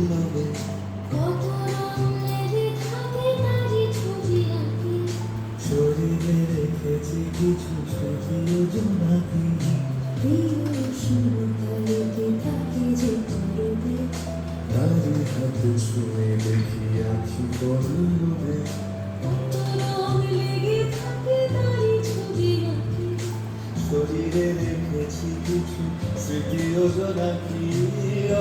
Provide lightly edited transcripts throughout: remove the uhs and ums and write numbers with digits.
পল্লবে কত রং লেগে থাকে তারই ছবি আঁকি। শরীরে রেখেছি কিছু স্মৃতি জোনাকি। প্রিয় সুরতালেতে থাকে যে করবে, তারি হাতে শুনে দেখি আঁখি পল্লবে কত রং লেগে থাকে তারই ছবি আঁকি। শরীরে রেখেছি কিছু স্মৃতি জোনাকি।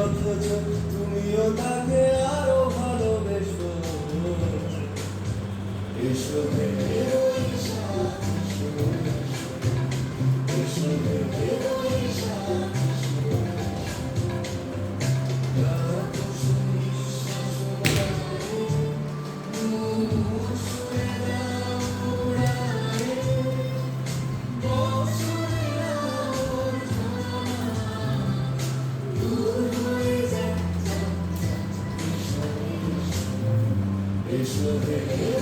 অথচ তুমিও তাকে আরো ভালোবেসো। এসো ভেবে এসো ভেবে এসো ভেবে